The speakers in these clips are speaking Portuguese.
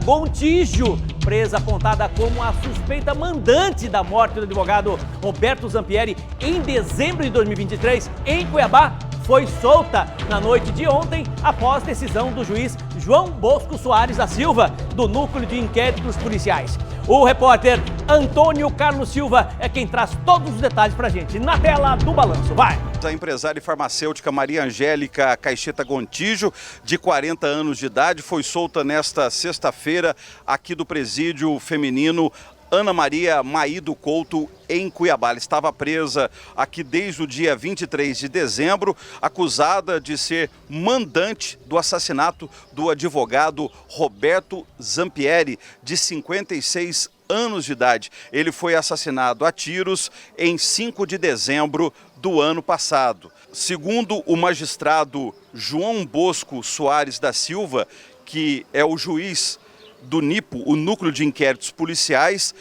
Gontijo, presa apontada como a suspeita mandante da morte do advogado Roberto Zampieri em dezembro de 2023 em Cuiabá, foi solta na noite de ontem após decisão do juiz João Bosco Soares da Silva, do Núcleo de Inquéritos Policiais. O repórter Antônio Carlos Silva é quem traz todos os detalhes pra gente. Na tela do Balanço, vai! A empresária e farmacêutica Maria Angélica Caixeta Gontijo, de 40 anos de idade, foi solta nesta sexta-feira aqui do presídio feminino Ana Maria Maído Couto, em Cuiabá. Ela estava presa aqui desde o dia 23 de dezembro, acusada de ser mandante do assassinato do advogado Roberto Zampieri, de 56 anos de idade. Ele foi assassinado a tiros em 5 de dezembro do ano passado. Segundo o magistrado João Bosco Soares da Silva, que é o juiz do NIPO, o Núcleo de Inquéritos Policiais,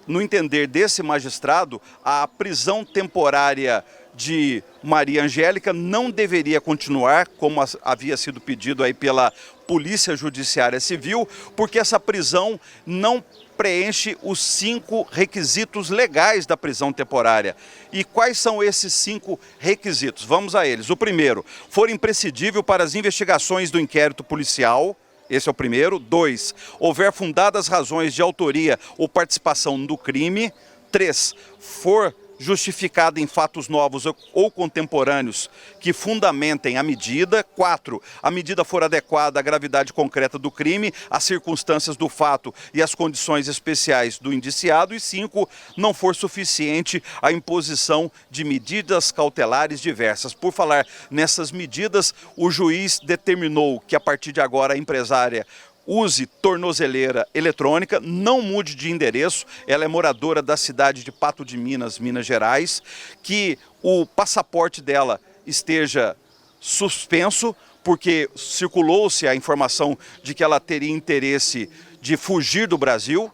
no entender desse magistrado, a prisão temporária de Maria Angélica não deveria continuar, como havia sido pedido aí pela Polícia Judiciária Civil, porque essa prisão não preenche os 5 requisitos legais da prisão temporária. E quais são esses 5 requisitos? Vamos a eles. O primeiro, for imprescindível para as investigações do inquérito policial. Esse é o primeiro. 2, houver fundadas razões de autoria ou participação do crime. 3, for justificada em fatos novos ou contemporâneos que fundamentem a medida. 4, a medida for adequada à gravidade concreta do crime, às circunstâncias do fato e às condições especiais do indiciado. E 5, não for suficiente a imposição de medidas cautelares diversas. Por falar nessas medidas, o juiz determinou que a partir de agora a empresária use tornozeleira eletrônica, não mude de endereço, ela é moradora da cidade de Pato de Minas, Minas Gerais, que o passaporte dela esteja suspenso, porque circulou-se a informação de que ela teria interesse de fugir do Brasil,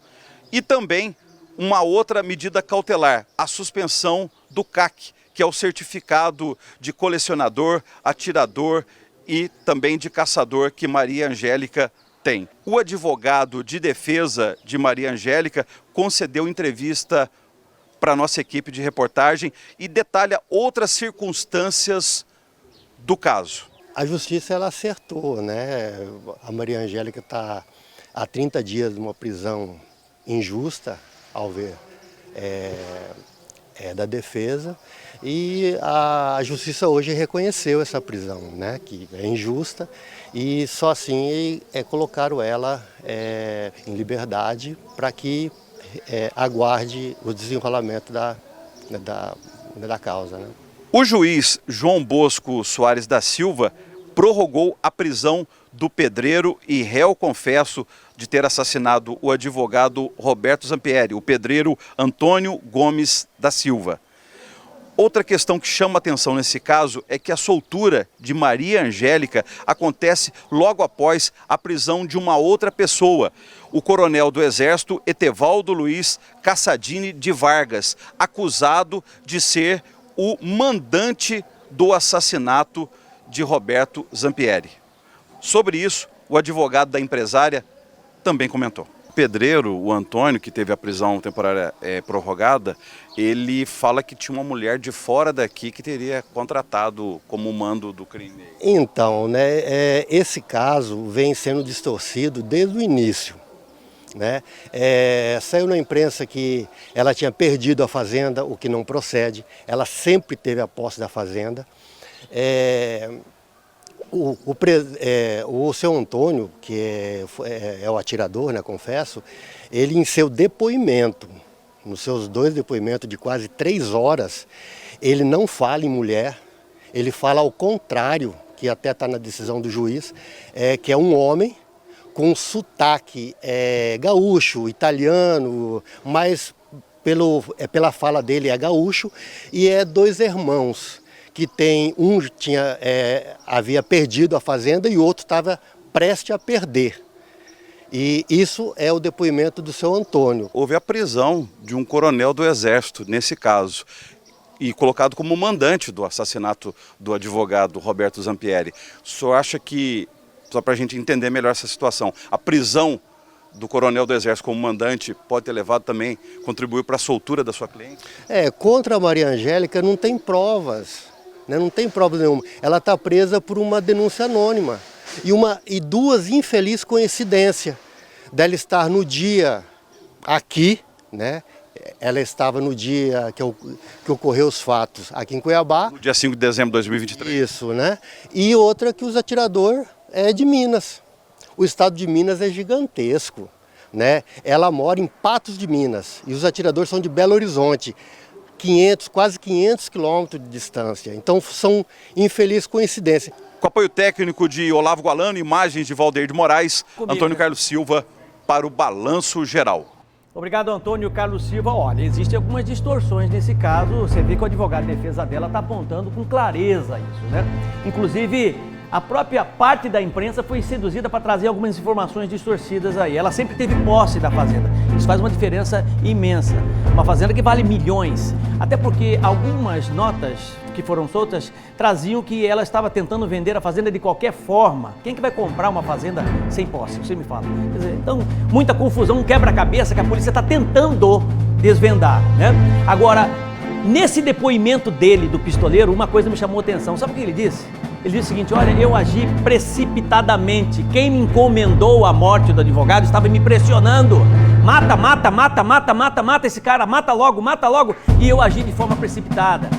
e também uma outra medida cautelar, a suspensão do CAC, que é o certificado de colecionador, atirador e também de caçador que Maria Angélica tem. O advogado de defesa de Maria Angélica concedeu entrevista para a nossa equipe de reportagem e detalha outras circunstâncias do caso. A justiça ela acertou, né? A Maria Angélica está há 30 dias numa prisão injusta, ao ver da defesa, e a justiça hoje reconheceu essa prisão, né? Que é injusta, e só assim colocaram ela em liberdade para que aguarde o desenrolamento da causa, né? O juiz João Bosco Soares da Silva prorrogou a prisão do pedreiro e réu confesso de ter assassinado o advogado Roberto Zampieri, o pedreiro Antônio Gomes da Silva. Outra questão que chama atenção nesse caso é que a soltura de Maria Angélica acontece logo após a prisão de uma outra pessoa, o coronel do Exército Etevaldo Luiz Cassadini de Vargas, acusado de ser o mandante do assassinato de Roberto Zampieri. Sobre isso, o advogado da empresária também comentou. O pedreiro, o Antônio, que teve a prisão temporária prorrogada, ele fala que tinha uma mulher de fora daqui que teria contratado como mando do crime. Então, né, esse caso vem sendo distorcido desde o início, né? Saiu na imprensa que ela tinha perdido a fazenda, o que não procede. Ela sempre teve a posse da fazenda. O seu Antônio, que é o atirador, né, confesso, ele em seu depoimento, nos seus 2 depoimentos de quase 3 horas, ele não fala em mulher, ele fala ao contrário, que até está na decisão do juiz, que é um homem com sotaque gaúcho, italiano, mas pela fala dele é gaúcho, e 2 irmãos. Que havia perdido a fazenda e o outro estava prestes a perder. E isso é o depoimento do seu Antônio. Houve a prisão de um coronel do Exército, nesse caso, e colocado como mandante do assassinato do advogado Roberto Zampieri. O senhor acha que, só para a gente entender melhor essa situação, a prisão do coronel do Exército como mandante pode ter levado também, contribuiu para a soltura da sua cliente? Contra a Maria Angélica não tem provas, né? Não tem provas nenhuma. Ela está presa por uma denúncia anônima e duas infelizes coincidências dela estar no dia aqui, né? Ela estava no dia que ocorreu os fatos aqui em Cuiabá. No dia 5 de dezembro de 2023. Isso, né? E outra que os atiradores é de Minas. O estado de Minas é gigantesco, né? Ela mora em Patos de Minas e os atiradores são de Belo Horizonte, quase 500 quilômetros de distância. Então são infelizes coincidências. Com apoio técnico de Olavo Gualano, imagens de Valdeir de Moraes, Antônio Carlos Silva para o Balanço Geral. Obrigado, Antônio Carlos Silva. Olha, existem algumas distorções nesse caso. Você vê que o advogado de defesa dela está apontando com clareza isso, né? Inclusive, a própria parte da imprensa foi seduzida para trazer algumas informações distorcidas aí. Ela sempre teve posse da fazenda. Isso faz uma diferença imensa. Uma fazenda que vale milhões. Até porque algumas notas que foram soltas traziam que ela estava tentando vender a fazenda de qualquer forma. Quem que vai comprar uma fazenda sem posse? Você me fala. Quer dizer, então, muita confusão, um quebra-cabeça que a polícia está tentando desvendar, né? Agora, nesse depoimento dele, do pistoleiro, uma coisa me chamou a atenção. Sabe o que ele disse? Ele disse o seguinte: olha, eu agi precipitadamente. Quem me encomendou a morte do advogado estava me pressionando. Mata, mata, mata, mata, mata, mata esse cara, mata logo, mata logo. E eu agi de forma precipitada.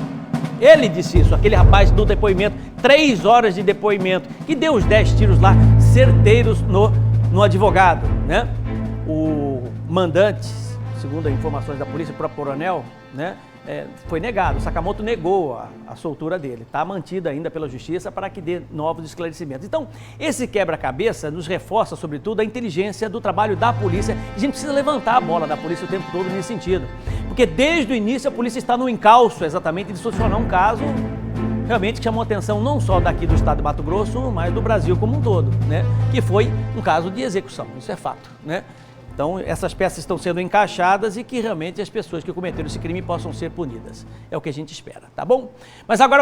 Ele disse isso, aquele rapaz do depoimento, 3 horas de depoimento, que deu os 10 tiros lá, certeiros no advogado, né? O mandante, segundo as informações da polícia, o próprio coronel, né? Foi negado, o Sakamoto negou a soltura dele, está mantida ainda pela justiça para que dê novos esclarecimentos. Então, esse quebra-cabeça nos reforça, sobretudo, a inteligência do trabalho da polícia. A gente precisa levantar a bola da polícia o tempo todo nesse sentido, porque desde o início a polícia está no encalço exatamente de solucionar um caso realmente que chamou a atenção não só daqui do estado de Mato Grosso, mas do Brasil como um todo, né? Que foi um caso de execução, isso é fato, né? Então, essas peças estão sendo encaixadas e que realmente as pessoas que cometeram esse crime possam ser punidas. É o que a gente espera, tá bom? Mas agora